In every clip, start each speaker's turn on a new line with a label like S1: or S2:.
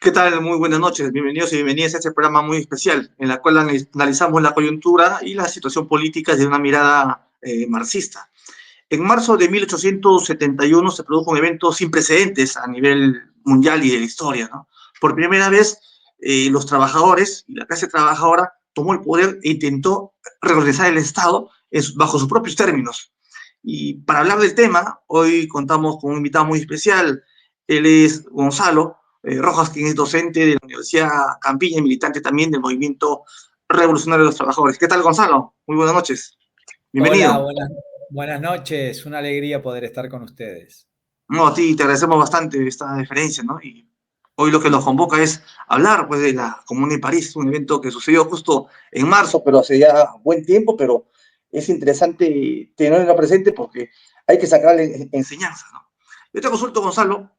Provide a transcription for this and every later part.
S1: ¿Qué tal? Muy buenas noches. Bienvenidos y bienvenidas a este programa muy especial, en la cual analizamos la coyuntura y la situación política desde una mirada marxista. En marzo de 1871 se produjo un evento sin precedentes a nivel mundial y de la historia, ¿no? Por primera vez, los trabajadores y la clase trabajadora tomó el poder e intentó reorganizar el Estado bajo sus propios términos. Y para hablar del tema, hoy contamos con un invitado muy especial. Él es Gonzalo Rojas, quien es docente de la Universidad Campiña y militante también del Movimiento Revolucionario de los Trabajadores. ¿Qué tal, Gonzalo? Muy buenas noches.
S2: Hola,
S1: Bienvenido.
S2: buenas noches. Una alegría poder estar con ustedes.
S1: No, a ti te agradecemos bastante esta deferencia, ¿no? Y hoy lo que nos convoca es hablar, pues, de la Comuna de París, un evento que sucedió justo en marzo, pero hace ya buen tiempo, pero es interesante tenerlo presente porque hay que sacarle enseñanza, ¿no? Yo te consulto, Gonzalo,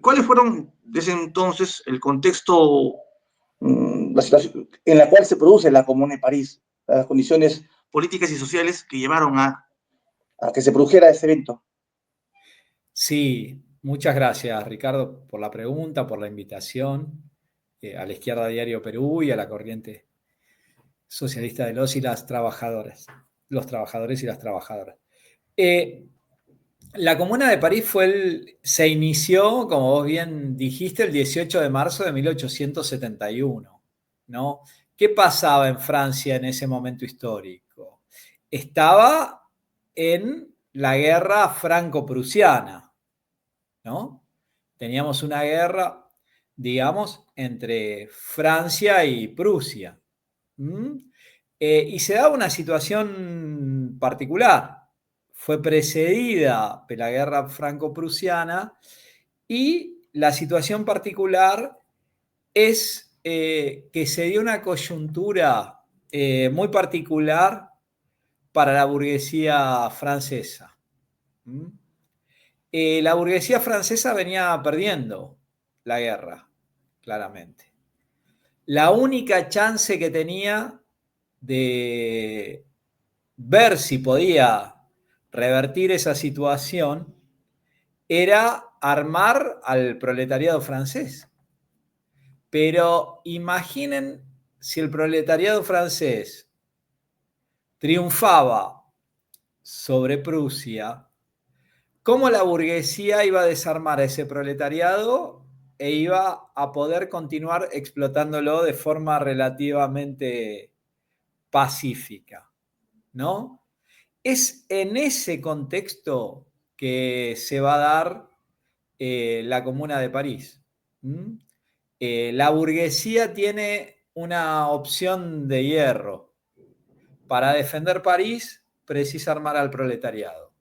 S1: ¿cuáles fueron desde entonces el contexto, la situación en la cual se produce la Comuna de París, las condiciones políticas y sociales que llevaron a que se produjera ese evento?
S2: Sí, muchas gracias, Ricardo, por la pregunta, por la invitación a la Izquierda Diario Perú y a la corriente socialista de los y las trabajadoras, los trabajadores y las trabajadoras. Eh, la Comuna de París se inició, como vos bien dijiste, el 18 de marzo de 1871, ¿no? ¿Qué pasaba en Francia en ese momento histórico? Estaba en la guerra franco-prusiana, ¿no? Teníamos una guerra, digamos, entre Francia y Prusia. ¿Mm? Y se daba una situación particular. Fue precedida de la guerra franco-prusiana y la situación particular es que se dio una coyuntura muy particular para la burguesía francesa. ¿Mm? La burguesía francesa venía perdiendo la guerra, claramente. La única chance que tenía de ver si podía revertir esa situación era armar al proletariado francés. Pero imaginen si el proletariado francés triunfaba sobre Prusia, cómo la burguesía iba a desarmar a ese proletariado e iba a poder continuar explotándolo de forma relativamente pacífica, ¿no? Es en ese contexto que se va a dar la Comuna de París. ¿Mm? La burguesía tiene una opción de hierro. Para defender París precisa armar al proletariado.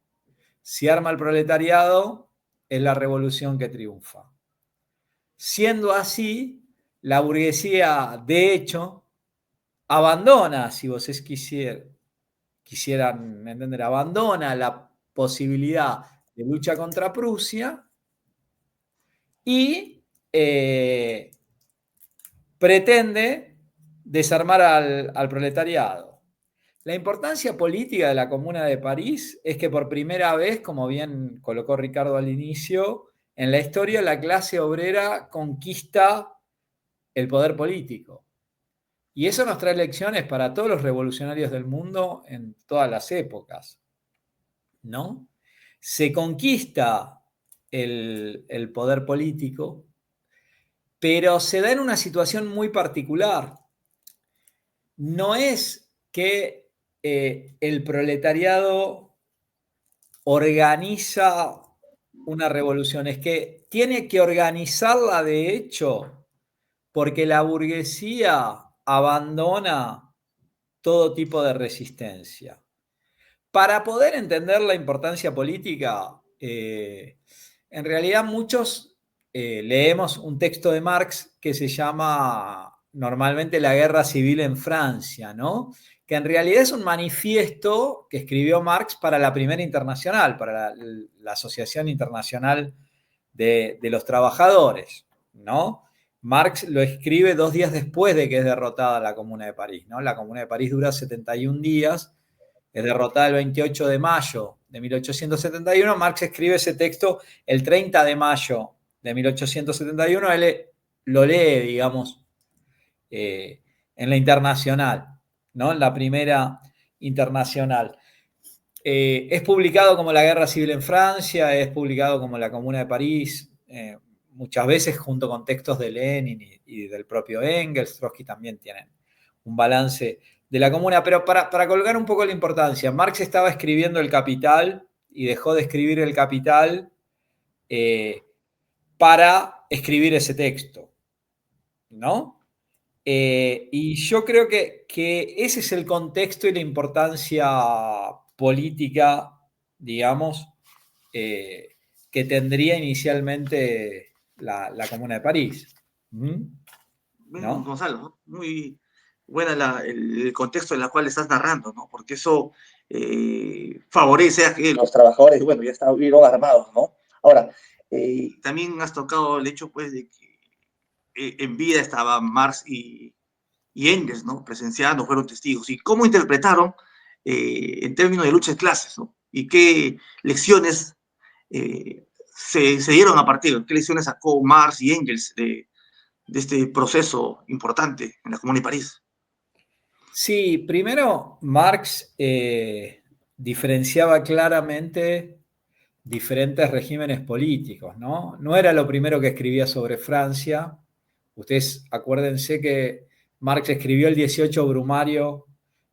S2: Si arma al proletariado, es la revolución que triunfa. Siendo así, la burguesía, de hecho, abandona, si vos quisieran entender, abandona la posibilidad de lucha contra Prusia y pretende desarmar al proletariado. La importancia política de la Comuna de París es que por primera vez, como bien colocó Ricardo al inicio, en la historia la clase obrera conquista el poder político. Y eso nos trae lecciones para todos los revolucionarios del mundo en todas las épocas, ¿no? Se conquista el poder político, pero se da en una situación muy particular. No es que el proletariado organiza una revolución, es que tiene que organizarla de hecho porque la burguesía abandona todo tipo de resistencia. Para poder entender la importancia política, en realidad muchos leemos un texto de Marx que se llama normalmente La Guerra Civil en Francia, ¿no? Que en realidad es un manifiesto que escribió Marx para la Primera Internacional, para la Asociación Internacional de los Trabajadores, ¿no? Marx lo escribe 2 días después de que es derrotada la Comuna de París, ¿no? La Comuna de París dura 71 días, es derrotada el 28 de mayo de 1871. Marx escribe ese texto el 30 de mayo de 1871. Él lo lee, digamos, en la internacional, ¿no? En la primera internacional. Es publicado como La Guerra Civil en Francia, es publicado como La Comuna de París, muchas veces junto con textos de Lenin y del propio Engels. Trotsky también tienen un balance de la Comuna, pero para colgar un poco la importancia, Marx estaba escribiendo El Capital y dejó de escribir El Capital para escribir ese texto, ¿no? Y yo creo que ese es el contexto y la importancia política, digamos, que tendría inicialmente la Comuna de París.
S1: Bien,
S2: ¿No?
S1: Gonzalo, muy buena el contexto en el cual estás narrando, ¿no? Porque eso favorece a que los trabajadores, bueno, ya estuvieron armados, ¿no? Ahora, también has tocado el hecho, pues, de que en vida estaban Marx y Engels, ¿no? Presenciando, fueron testigos. ¿Y cómo interpretaron en términos de lucha de clases, ¿no? ¿Y qué lecciones se dieron a partir? ¿Qué lecciones sacó Marx y Engels de este proceso importante en la Comuna de París?
S2: Sí, primero Marx diferenciaba claramente diferentes regímenes políticos, ¿no? No era lo primero que escribía sobre Francia. Ustedes acuérdense que Marx escribió el 18 Brumario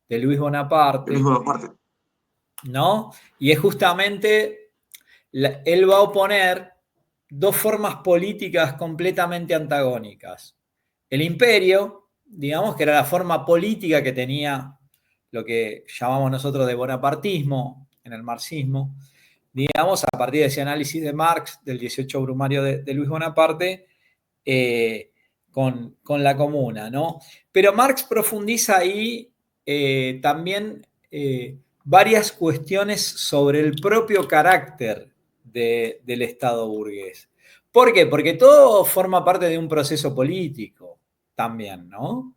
S2: de Luis
S1: El
S2: Bonaparte,
S1: mismo parte.
S2: ¿no? Y es justamente, él va a oponer dos formas políticas completamente antagónicas. El imperio, digamos, que era la forma política que tenía lo que llamamos nosotros de bonapartismo en el marxismo, digamos, a partir de ese análisis de Marx, del 18 Brumario de Luis Bonaparte, con la Comuna, ¿no? Pero Marx profundiza ahí también varias cuestiones sobre el propio carácter del Estado burgués. ¿Por qué? Porque todo forma parte de un proceso político también, ¿no?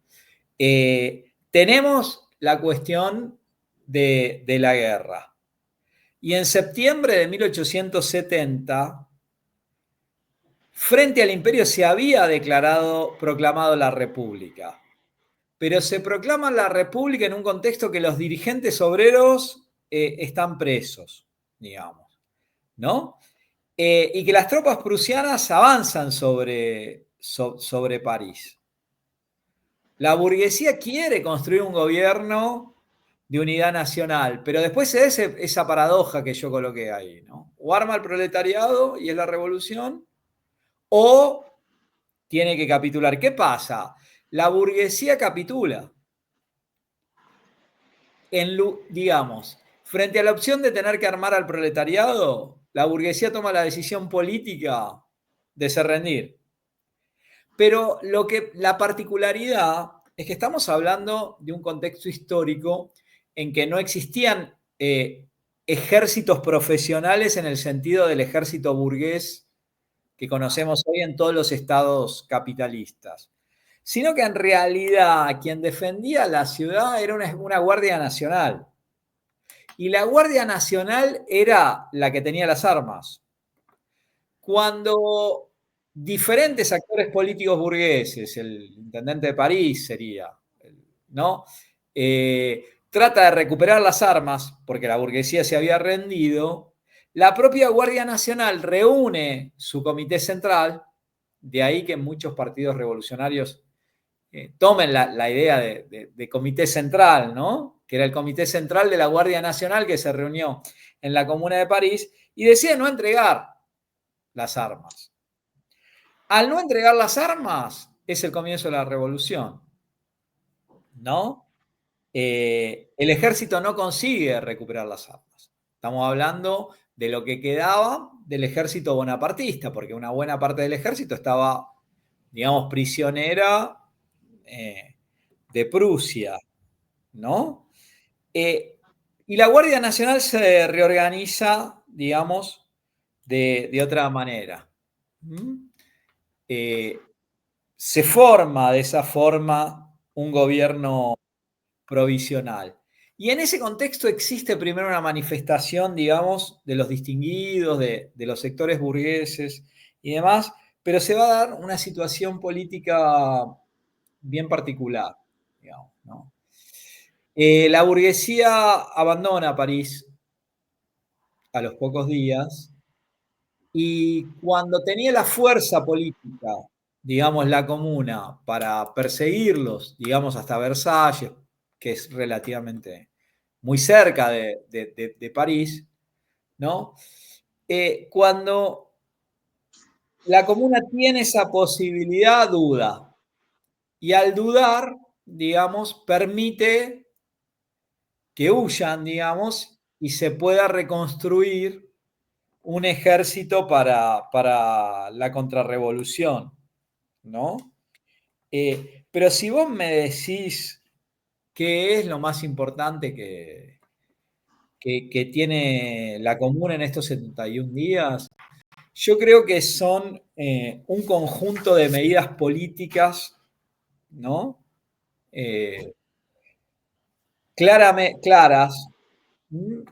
S2: Tenemos la cuestión de la guerra. Y en septiembre de 1870, frente al imperio se había proclamado la república, pero se proclama la república en un contexto que los dirigentes obreros están presos, digamos, ¿no? Y que las tropas prusianas avanzan sobre París. La burguesía quiere construir un gobierno de unidad nacional, pero después se da esa paradoja que yo coloqué ahí, ¿no? O arma el proletariado y es la revolución, o tiene que capitular. ¿Qué pasa? La burguesía capitula. Digamos, frente a la opción de tener que armar al proletariado, la burguesía toma la decisión política de se rendir. Pero la particularidad es que estamos hablando de un contexto histórico en que no existían ejércitos profesionales en el sentido del ejército burgués que conocemos hoy en todos los estados capitalistas, sino que en realidad quien defendía la ciudad era una Guardia Nacional. Y la Guardia Nacional era la que tenía las armas. Cuando diferentes actores políticos burgueses, el intendente de París sería, ¿no? Trata de recuperar las armas porque la burguesía se había rendido, la propia Guardia Nacional reúne su comité central, de ahí que muchos partidos revolucionarios tomen la idea de comité central, ¿no? Que era el comité central de la Guardia Nacional que se reunió en la Comuna de París y decide no entregar las armas. Al no entregar las armas, es el comienzo de la revolución, ¿no? El ejército no consigue recuperar las armas. Estamos hablando de lo que quedaba del ejército bonapartista, porque una buena parte del ejército estaba, digamos, prisionera de Prusia, ¿no? Y la Guardia Nacional se reorganiza, digamos, de otra manera. Se forma de esa forma un gobierno provisional. Y en ese contexto existe primero una manifestación, digamos, de los distinguidos, de los sectores burgueses y demás, pero se va a dar una situación política bien particular, digamos, ¿no? La burguesía abandona París a los pocos días y cuando tenía la fuerza política, digamos, la comuna, para perseguirlos, digamos, hasta Versalles, que es relativamente muy cerca de París, ¿no? Cuando la comuna tiene esa posibilidad, duda. Y al dudar, digamos, permite que huyan, digamos, y se pueda reconstruir un ejército para la contrarrevolución, ¿no? Pero si vos me decís qué es lo más importante que tiene la comuna en estos 71 días, yo creo que son un conjunto de medidas políticas, ¿no? Eh, claras,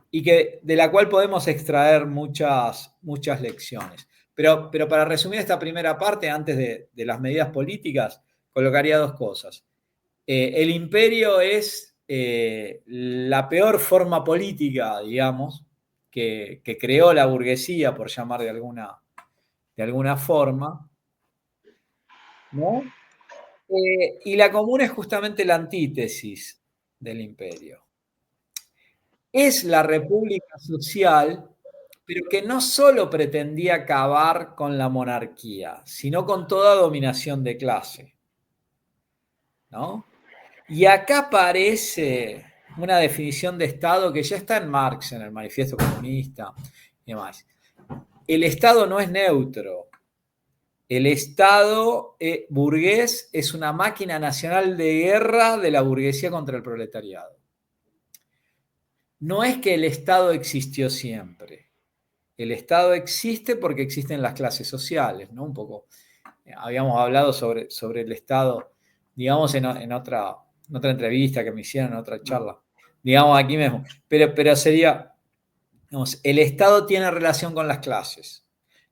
S2: y de la cual podemos extraer muchas lecciones. Pero para resumir esta primera parte, antes de las medidas políticas, colocaría dos cosas. El imperio es la peor forma política, digamos, que creó la burguesía, por llamar de alguna forma, ¿no? Y la comuna es justamente la antítesis del imperio. Es la república social, pero que no solo pretendía acabar con la monarquía, sino con toda dominación de clase, ¿no? Y acá aparece una definición de Estado que ya está en Marx, en el Manifiesto Comunista y demás. El Estado no es neutro. El Estado burgués es una máquina nacional de guerra de la burguesía contra el proletariado. No es que el Estado existió siempre. El Estado existe porque existen las clases sociales, ¿no? Un poco, habíamos hablado sobre el Estado, digamos, en otra entrevista que me hicieron, en otra charla, digamos aquí mismo, pero sería, digamos, el Estado tiene relación con las clases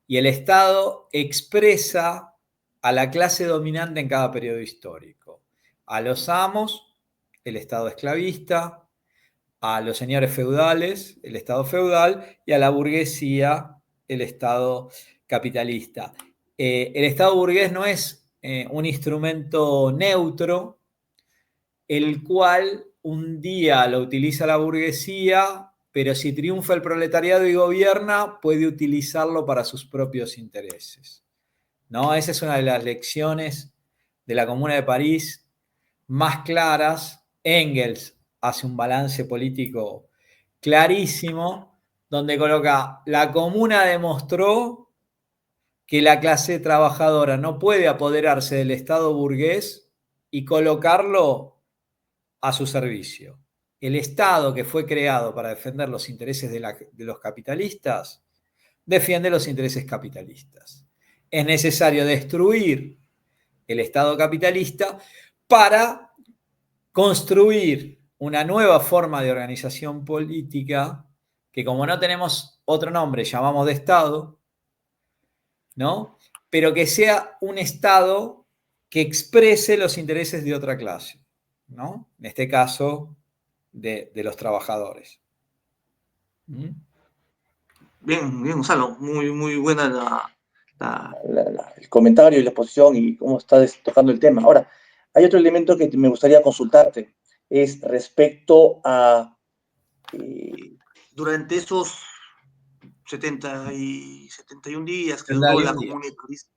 S2: y el Estado expresa a la clase dominante en cada periodo histórico. A los amos, el Estado esclavista; a los señores feudales, el Estado feudal; y a la burguesía, el Estado capitalista. El Estado burgués no es un instrumento neutro, el cual un día lo utiliza la burguesía, pero si triunfa el proletariado y gobierna, puede utilizarlo para sus propios intereses, ¿no? Esa es una de las lecciones de la Comuna de París más claras. Engels hace un balance político clarísimo, donde coloca: la comuna demostró que la clase trabajadora no puede apoderarse del Estado burgués y colocarlo a su servicio. El Estado, que fue creado para defender los intereses de los capitalistas, defiende los intereses capitalistas. Es necesario destruir el Estado capitalista para construir una nueva forma de organización política que, como no tenemos otro nombre, llamamos de Estado, ¿no? Pero que sea un Estado que exprese los intereses de otra clase, ¿no? En este caso, de los trabajadores. ¿Mm?
S1: Bien, bien, Gonzalo, muy buena el comentario y la exposición y cómo estás tocando el tema. Ahora, hay otro elemento que me gustaría consultarte, es respecto a, durante esos 71 días que duró la Comuna de París,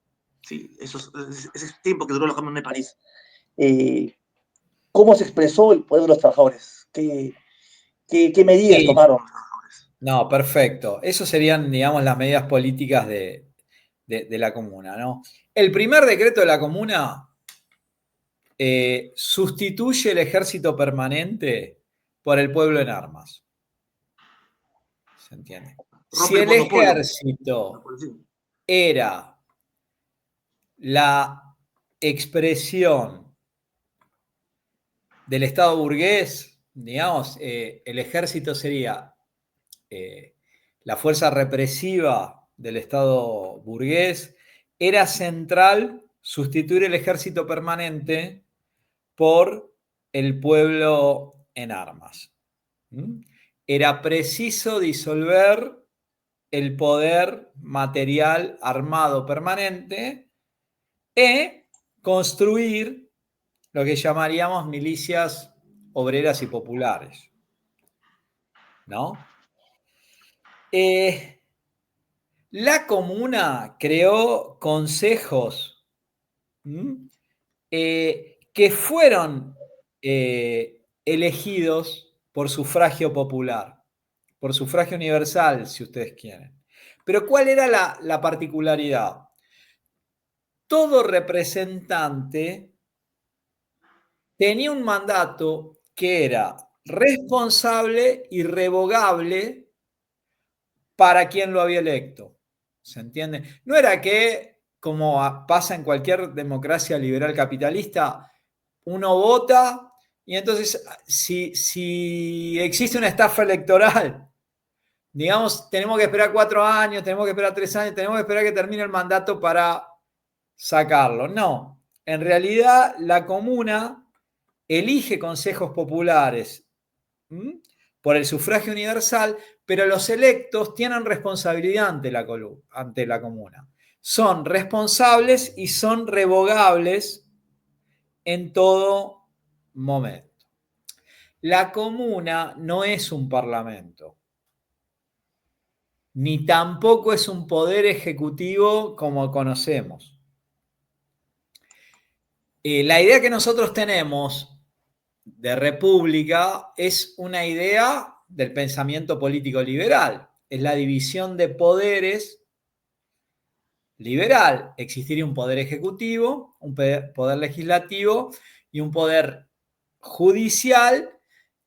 S1: sí, ese tiempo que duró la Comuna de París, ¿cómo se expresó el poder de los trabajadores? ¿Qué medidas
S2: Sí.
S1: tomaron los trabajadores?
S2: No, perfecto. Esas serían, digamos, las medidas políticas de la comuna, ¿no? El primer decreto de la comuna sustituye el ejército permanente por el pueblo en armas. ¿Se entiende? Si
S1: Rompe el
S2: el
S1: monopolio, la
S2: ejército
S1: policía.
S2: era la expresión del Estado burgués, digamos, el ejército sería la fuerza represiva del Estado burgués, era central sustituir el ejército permanente por el pueblo en armas. Era preciso disolver el poder material armado permanente e construir lo que llamaríamos milicias obreras y populares, ¿no? La comuna creó consejos que fueron elegidos por sufragio popular, por sufragio universal, si ustedes quieren. Pero ¿cuál era la particularidad? Todo representante tenía un mandato que era responsable y revogable para quien lo había electo. ¿Se entiende? No era que, como pasa en cualquier democracia liberal capitalista, uno vota y entonces si existe una estafa electoral, digamos, tenemos que esperar 4 años, tenemos que esperar 3 años, tenemos que esperar que termine el mandato para sacarlo. No, en realidad la comuna elige consejos populares por el sufragio universal, pero los electos tienen responsabilidad ante la comuna. Son responsables y son revogables en todo momento. La comuna no es un parlamento, ni tampoco es un poder ejecutivo como conocemos. La idea que nosotros tenemos de república es una idea del pensamiento político liberal. Es la división de poderes liberal. Existiría un poder ejecutivo, un poder legislativo y un poder judicial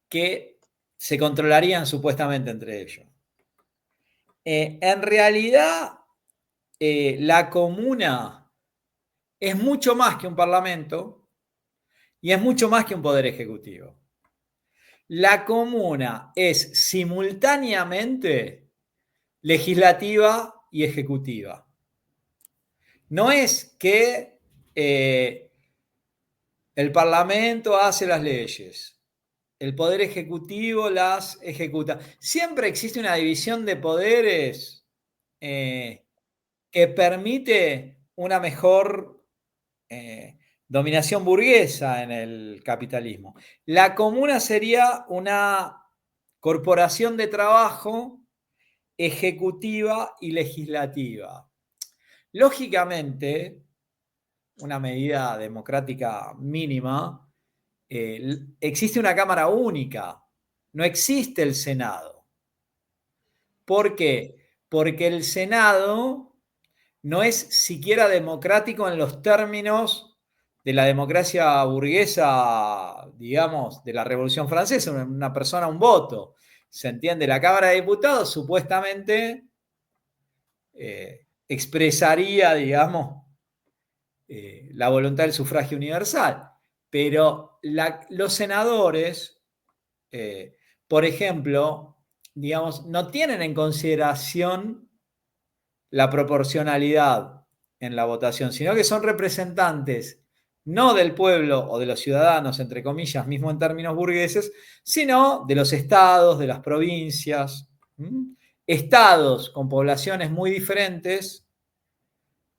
S2: que se controlarían supuestamente entre ellos. En realidad, la comuna es mucho más que un parlamento y es mucho más que un poder ejecutivo. La comuna es simultáneamente legislativa y ejecutiva. No es que el Parlamento hace las leyes, el Poder Ejecutivo las ejecuta. Siempre existe una división de poderes que permite una mejor dominación burguesa en el capitalismo. La comuna sería una corporación de trabajo ejecutiva y legislativa. Lógicamente, una medida democrática mínima, existe una Cámara única, no existe el Senado. ¿Por qué? Porque el Senado no es siquiera democrático en los términos de la democracia burguesa, digamos, de la Revolución Francesa, una persona, un voto. ¿Se entiende? La Cámara de Diputados supuestamente expresaría, digamos, la voluntad del sufragio universal. Pero los senadores, por ejemplo, digamos, no tienen en consideración la proporcionalidad en la votación, sino que son representantes no del pueblo o de los ciudadanos, entre comillas, mismo en términos burgueses, sino de los estados, de las provincias. Estados con poblaciones muy diferentes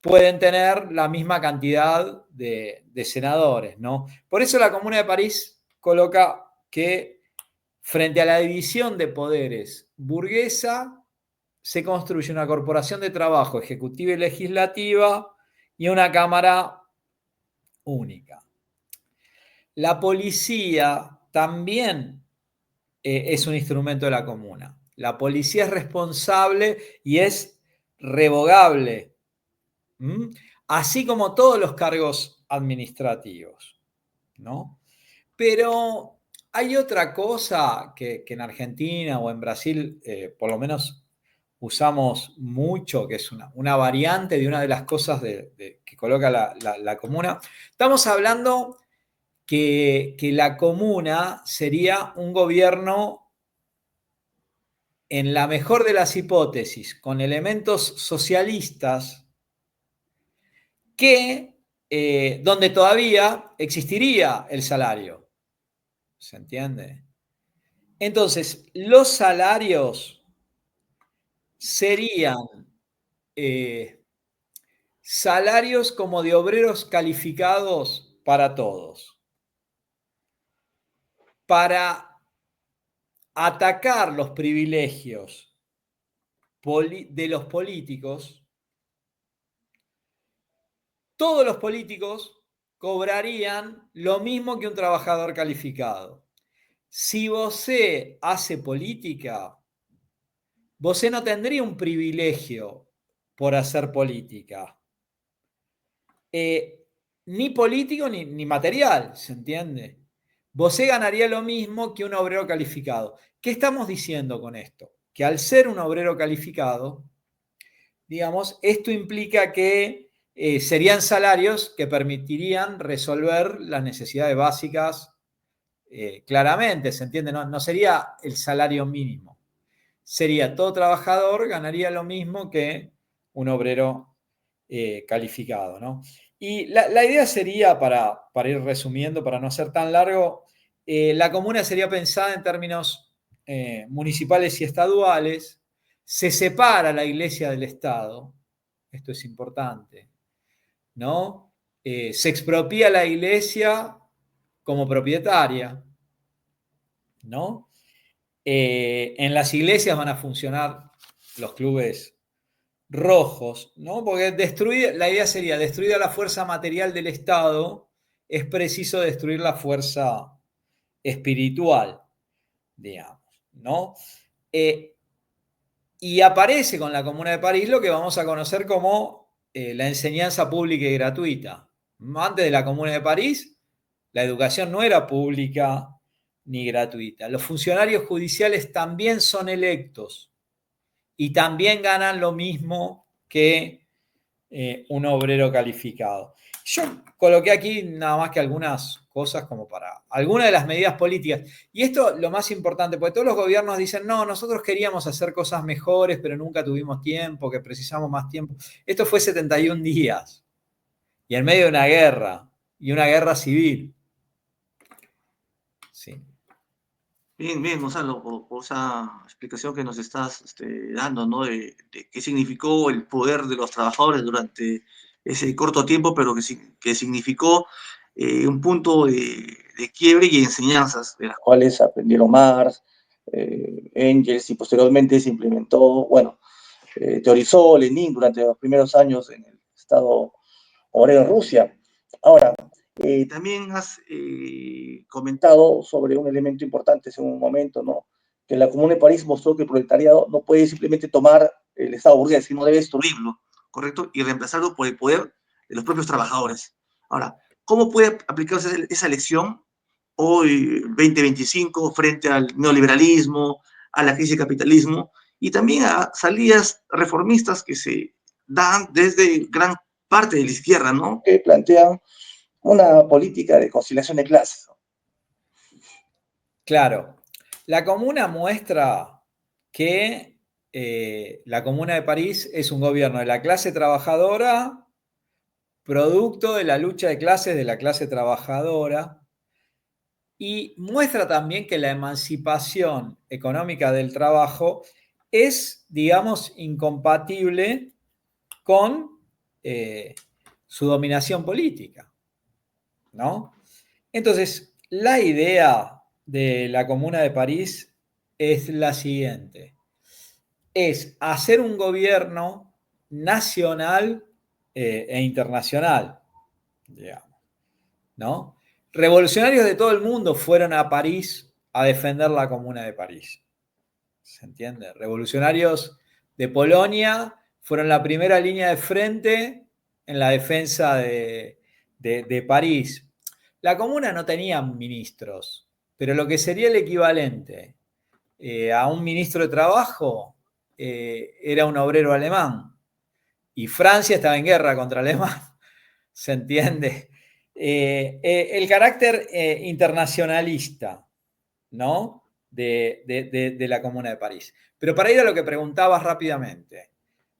S2: pueden tener la misma cantidad de senadores, ¿no? Por eso la Comuna de París coloca que frente a la división de poderes burguesa, se construye una corporación de trabajo ejecutiva y legislativa y una cámara única. La policía también es un instrumento de la comuna. La policía es responsable y es revogable, así como todos los cargos administrativos, ¿no? Pero hay otra cosa que en Argentina o en Brasil, por lo menos usamos mucho, que es una variante de una de las cosas que coloca la comuna. Estamos hablando que la comuna sería un gobierno, en la mejor de las hipótesis, con elementos socialistas, donde todavía existiría el salario. ¿Se entiende? Entonces, los salarios serían salarios como de obreros calificados para todos. Para atacar los privilegios de los políticos, todos los políticos cobrarían lo mismo que un trabajador calificado. Si você hace política, você no tendría un privilegio por hacer política. Ni político ni material, ¿se entiende? Você ganaría lo mismo que un obrero calificado. ¿Qué estamos diciendo con esto? Que al ser un obrero calificado, digamos, esto implica que serían salarios que permitirían resolver las necesidades básicas claramente, ¿se entiende? No sería el salario mínimo. Sería todo trabajador ganaría lo mismo que un obrero calificado, ¿no? Y la idea sería, para ir resumiendo, para no ser tan largo, la comuna sería pensada en términos municipales y estaduales, se separa la iglesia del Estado, esto es importante, ¿no? Se expropia la iglesia como propietaria, ¿no? En las iglesias van a funcionar los clubes rojos, ¿no? Porque la idea sería, destruida la fuerza material del Estado, es preciso destruir la fuerza espiritual, digamos, ¿no? Y aparece con la Comuna de París lo que vamos a conocer como la enseñanza pública y gratuita. Antes de la Comuna de París, la educación no era pública ni gratuita. Los funcionarios judiciales también son electos y también ganan lo mismo que un obrero calificado. Yo coloqué aquí nada más que algunas cosas como para algunas de las medidas políticas. Y esto lo más importante, porque todos los gobiernos dicen, no, nosotros queríamos hacer cosas mejores, pero nunca tuvimos tiempo, que precisamos más tiempo. Esto fue 71 días y en medio de una guerra y una guerra civil. Sí.
S1: Bien, Gonzalo, por esa explicación que nos estás dando, ¿no? De qué significó el poder de los trabajadores durante ese corto tiempo, pero que significó un punto de quiebre y enseñanzas, de las cuales aprendieron Marx, Engels, y posteriormente se implementó, bueno, teorizó Lenin durante los primeros años en el Estado obrero en Rusia. Ahora, también has comentado sobre un elemento importante hace un momento, ¿no? Que la Comuna de París mostró que el proletariado no puede simplemente tomar el Estado burgués, sino debe destruirlo, ¿correcto? Y reemplazarlo por el poder de los propios trabajadores. Ahora, ¿cómo puede aplicarse esa lección hoy, 2025, frente al neoliberalismo, a la crisis del capitalismo y también a salidas reformistas que se dan desde gran parte de la izquierda, ¿no? Que plantean una política de conciliación de clases.
S2: Claro. La comuna muestra que la Comuna de París es un gobierno de la clase trabajadora, producto de la lucha de clases de la clase trabajadora, y muestra también que la emancipación económica del trabajo es, digamos, incompatible con su dominación política, ¿no? Entonces, la idea de la Comuna de París es la siguiente: es hacer un gobierno nacional e internacional, digamos, ¿no? Revolucionarios de todo el mundo fueron a París a defender la Comuna de París. ¿Se entiende? Revolucionarios de Polonia fueron la primera línea de frente en la defensa de París. La Comuna no tenía ministros, pero lo que sería el equivalente a un ministro de Trabajo era un obrero alemán. Y Francia estaba en guerra contra Alemania. ¿Se entiende? El carácter internacionalista, ¿no? de la Comuna de París. Pero para ir a lo que preguntabas rápidamente,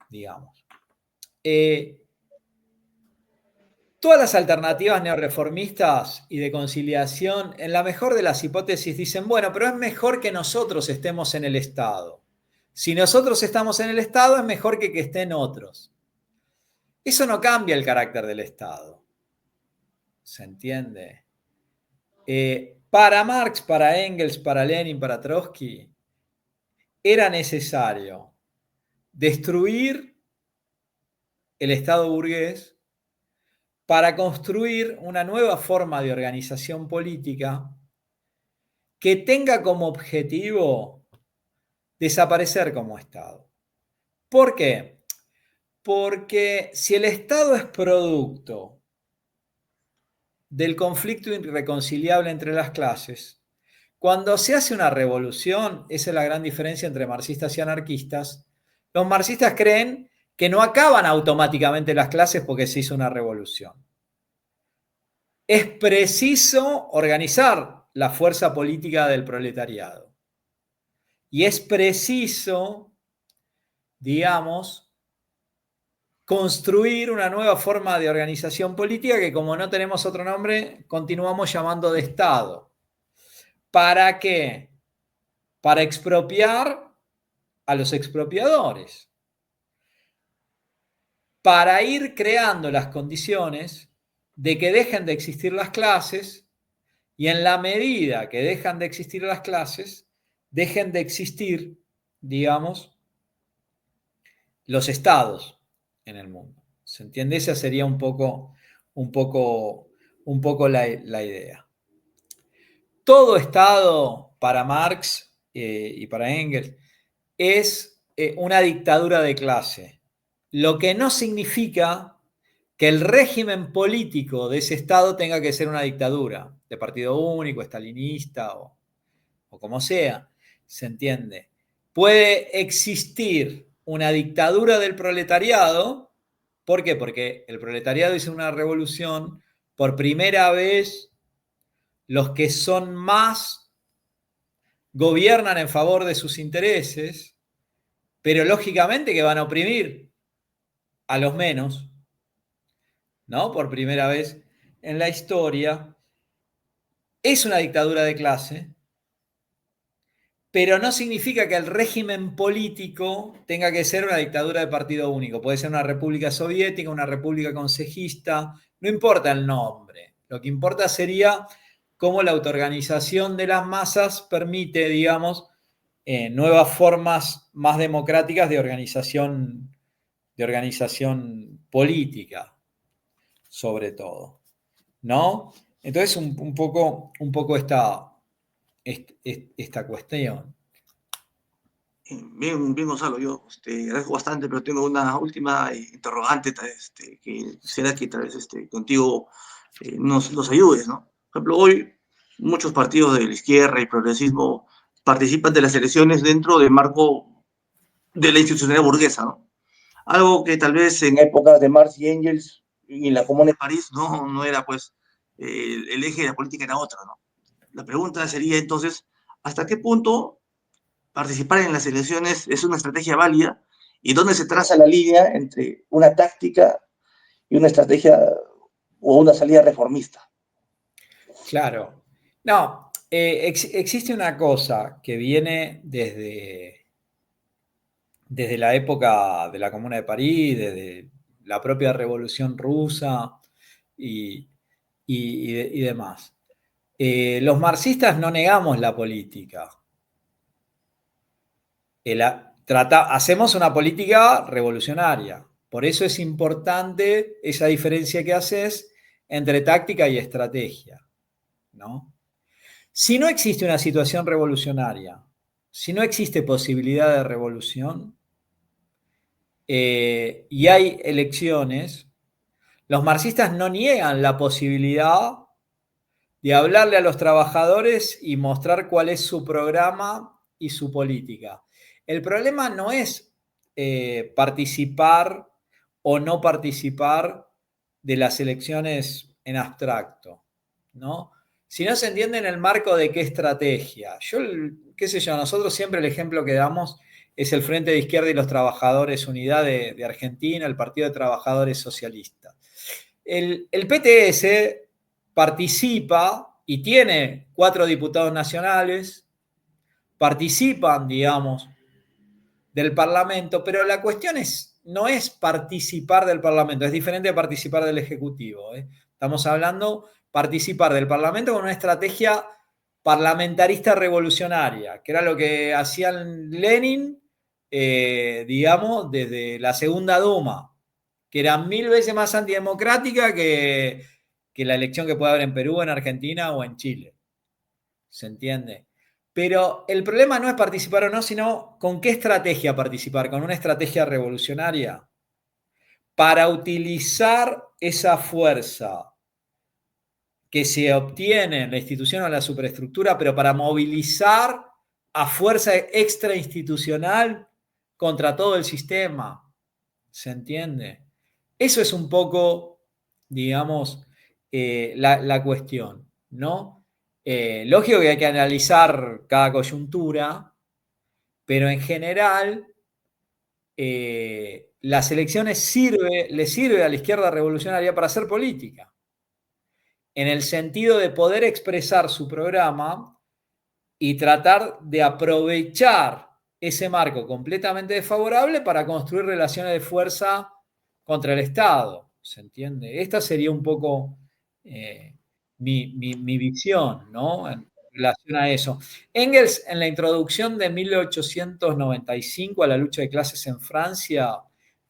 S2: digamos. Todas las alternativas neorreformistas y de conciliación, en la mejor de las hipótesis, dicen, bueno, pero es mejor que nosotros estemos en el Estado. Si nosotros estamos en el Estado, es mejor que estén otros. Eso no cambia el carácter del Estado. ¿Se entiende? Para Marx, para Engels, para Lenin, para Trotsky, era necesario destruir el Estado burgués para construir una nueva forma de organización política que tenga como objetivo desaparecer como Estado. ¿Por qué? Porque si el Estado es producto del conflicto irreconciliable entre las clases, cuando se hace una revolución, esa es la gran diferencia entre marxistas y anarquistas, los marxistas creen que no acaban automáticamente las clases porque se hizo una revolución. Es preciso organizar la fuerza política del proletariado. Y es preciso, digamos, construir una nueva forma de organización política que, como no tenemos otro nombre, continuamos llamando de Estado. ¿Para qué? Para expropiar a los expropiadores. Para ir creando las condiciones de que dejen de existir las clases y en la medida que dejan de existir las clases, dejen de existir, digamos, los estados en el mundo. ¿Se entiende? Esa sería un poco la idea. Todo estado para Marx y para Engels es una dictadura de clase, lo que no significa que el régimen político de ese estado tenga que ser una dictadura de partido único, estalinista o como sea, ¿se entiende? Puede existir una dictadura del proletariado. ¿Por qué? Porque el proletariado hizo una revolución. Por primera vez, los que son más gobiernan en favor de sus intereses, pero lógicamente que van a oprimir a los menos, ¿no? Por primera vez en la historia. Es una dictadura de clase, pero no significa que el régimen político tenga que ser una dictadura de partido único. Puede ser una república soviética, una república concejista, no importa el nombre. Lo que importa sería cómo la autoorganización de las masas permite, digamos, nuevas formas más democráticas de organización política, sobre todo, ¿no? Entonces, un poco esta cuestión.
S1: Bien, bien, Gonzalo, yo agradezco bastante, pero tengo una última interrogante que quisiera que tal vez contigo nos ayudes, ¿no? Por ejemplo, hoy muchos partidos de la izquierda y progresismo participan de las elecciones dentro del marco de la institucionalidad burguesa, ¿no? Algo que tal vez en épocas de Marx y Engels y en la Comuna de París no era, pues, el eje de la política era otro, ¿no? La pregunta sería entonces, ¿hasta qué punto participar en las elecciones es una estrategia válida y dónde se traza la línea entre una táctica y una estrategia o una salida reformista?
S2: Claro. No, existe una cosa que viene desde la época de la Comuna de París, desde la propia Revolución Rusa y demás. Los marxistas no negamos la política. Hacemos una política revolucionaria. Por eso es importante esa diferencia que haces entre táctica y estrategia, ¿no? Si no existe una situación revolucionaria, si no existe posibilidad de revolución y hay elecciones, los marxistas no niegan la posibilidad de hablarle a los trabajadores y mostrar cuál es su programa y su política. El problema no es participar o no participar de las elecciones en abstracto, ¿no? Si no se entiende en el marco de qué estrategia. Qué sé yo, nosotros siempre el ejemplo que damos es el Frente de Izquierda y los Trabajadores Unidad de Argentina, el Partido de Trabajadores Socialistas. El PTS participa y tiene 4 diputados nacionales, participan, digamos, del Parlamento, pero la cuestión no es participar del Parlamento, es diferente de participar del Ejecutivo. Estamos hablando participar del Parlamento con una estrategia parlamentarista revolucionaria, que era lo que hacían Lenin, digamos, desde la Segunda Duma, que era 1000 veces más antidemocrática que la elección que puede haber en Perú, en Argentina o en Chile. ¿Se entiende? Pero el problema no es participar o no, sino con qué estrategia participar, con una estrategia revolucionaria para utilizar esa fuerza que se obtiene en la institución o en la superestructura, pero para movilizar a fuerza extrainstitucional contra todo el sistema. ¿Se entiende? Eso es un poco, digamos, la cuestión, ¿no? Lógico que hay que analizar cada coyuntura, pero en general las elecciones le sirve a la izquierda revolucionaria para hacer política, en el sentido de poder expresar su programa y tratar de aprovechar ese marco completamente desfavorable para construir relaciones de fuerza contra el Estado. ¿Se entiende? Esta sería un poco mi visión, ¿no? En relación a eso. Engels, en la introducción de 1895 a la lucha de clases en Francia,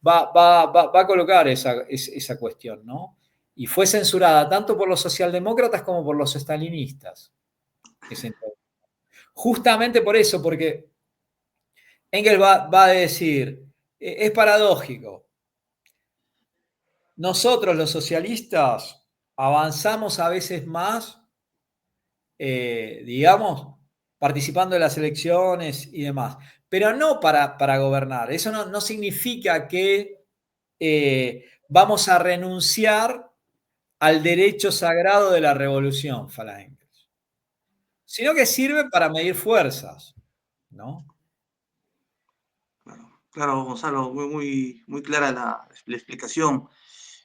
S2: va a colocar esa cuestión, ¿no? Y fue censurada tanto por los socialdemócratas como por los estalinistas. Justamente por eso, porque Engels va a decir, es paradójico, nosotros los socialistas avanzamos a veces más, digamos, participando de las elecciones y demás, pero no para gobernar. Eso no significa que vamos a renunciar al derecho sagrado de la revolución, fala Engels, sino que sirve para medir fuerzas, ¿no?
S1: Claro, Gonzalo, muy clara la explicación.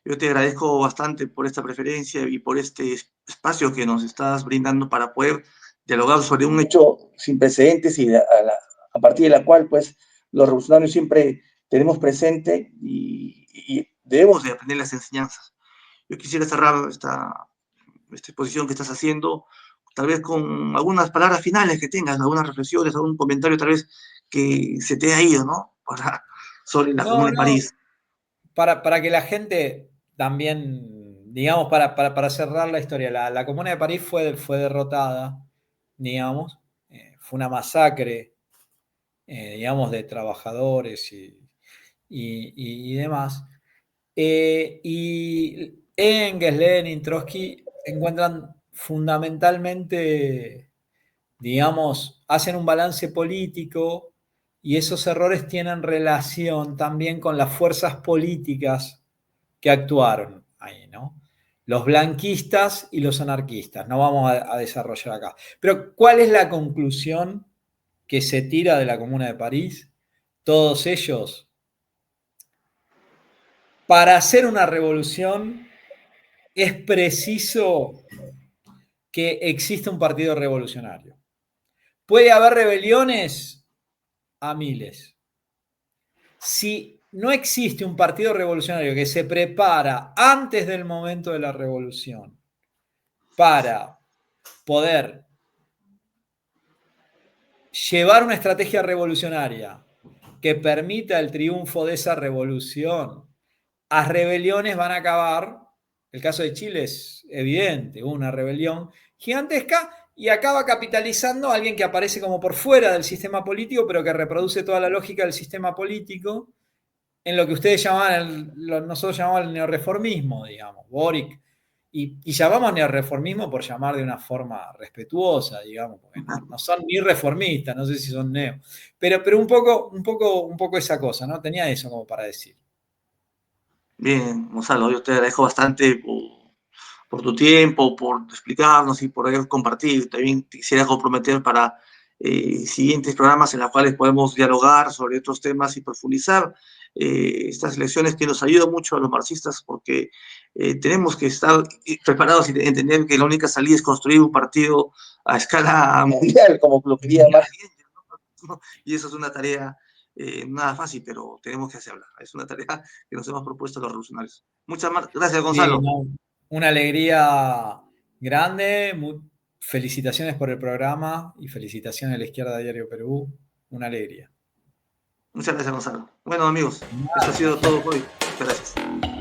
S1: Yo te agradezco bastante por esta preferencia y por este espacio que nos estás brindando para poder dialogar sobre un hecho sin precedentes y a partir de la cual, pues, los revolucionarios siempre tenemos presente y debemos de aprender las enseñanzas. Yo quisiera cerrar esta exposición que estás haciendo, tal vez con algunas palabras finales que tengas, algunas reflexiones, algún comentario tal vez que se te haya ido, ¿no? Sobre la Comuna de
S2: No,
S1: París.
S2: para que la gente también, digamos, para cerrar la historia, la Comuna de París fue derrotada, digamos, fue una masacre, digamos, de trabajadores y demás. Y Engels, Lenin, Trotsky encuentran fundamentalmente, digamos, hacen un balance político y esos errores tienen relación también con las fuerzas políticas que actuaron ahí, ¿no? Los blanquistas y los anarquistas. No vamos a desarrollar acá. Pero, ¿cuál es la conclusión que se tira de la Comuna de París? Todos ellos, para hacer una revolución es preciso que exista un partido revolucionario. Puede haber rebeliones a miles. Si no existe un partido revolucionario que se prepara antes del momento de la revolución para poder llevar una estrategia revolucionaria que permita el triunfo de esa revolución, las rebeliones van a acabar. El caso de Chile es evidente, hubo una rebelión gigantesca y acaba capitalizando a alguien que aparece como por fuera del sistema político, pero que reproduce toda la lógica del sistema político en lo que ustedes llamaban, nosotros llamamos el neorreformismo, digamos, Boric. Y llamamos neorreformismo por llamar de una forma respetuosa, digamos, porque no son ni reformistas, no sé si son neo. Pero un poco esa cosa, ¿no? Tenía eso como para decir.
S1: Bien, Gonzalo, yo te agradezco bastante por tu tiempo, por explicarnos y por haber compartido. También te quisiera comprometer para siguientes programas en los cuales podemos dialogar sobre estos temas y profundizar estas elecciones que nos ayudan mucho a los marxistas porque tenemos que estar preparados y entender que la única salida es construir un partido a escala mundial, como lo quería Marx, ¿no? Y eso es una tarea nada fácil, pero tenemos que hacerla. Es una tarea que nos hemos propuesto los revolucionarios. Muchas gracias,
S2: Sí,
S1: Gonzalo.
S2: no, una alegría grande. Felicitaciones por el programa y felicitaciones a la Izquierda Diario Perú. Una alegría.
S1: Muchas gracias, Gonzalo. Bueno, amigos, eso ha sido todo por hoy. Muchas gracias.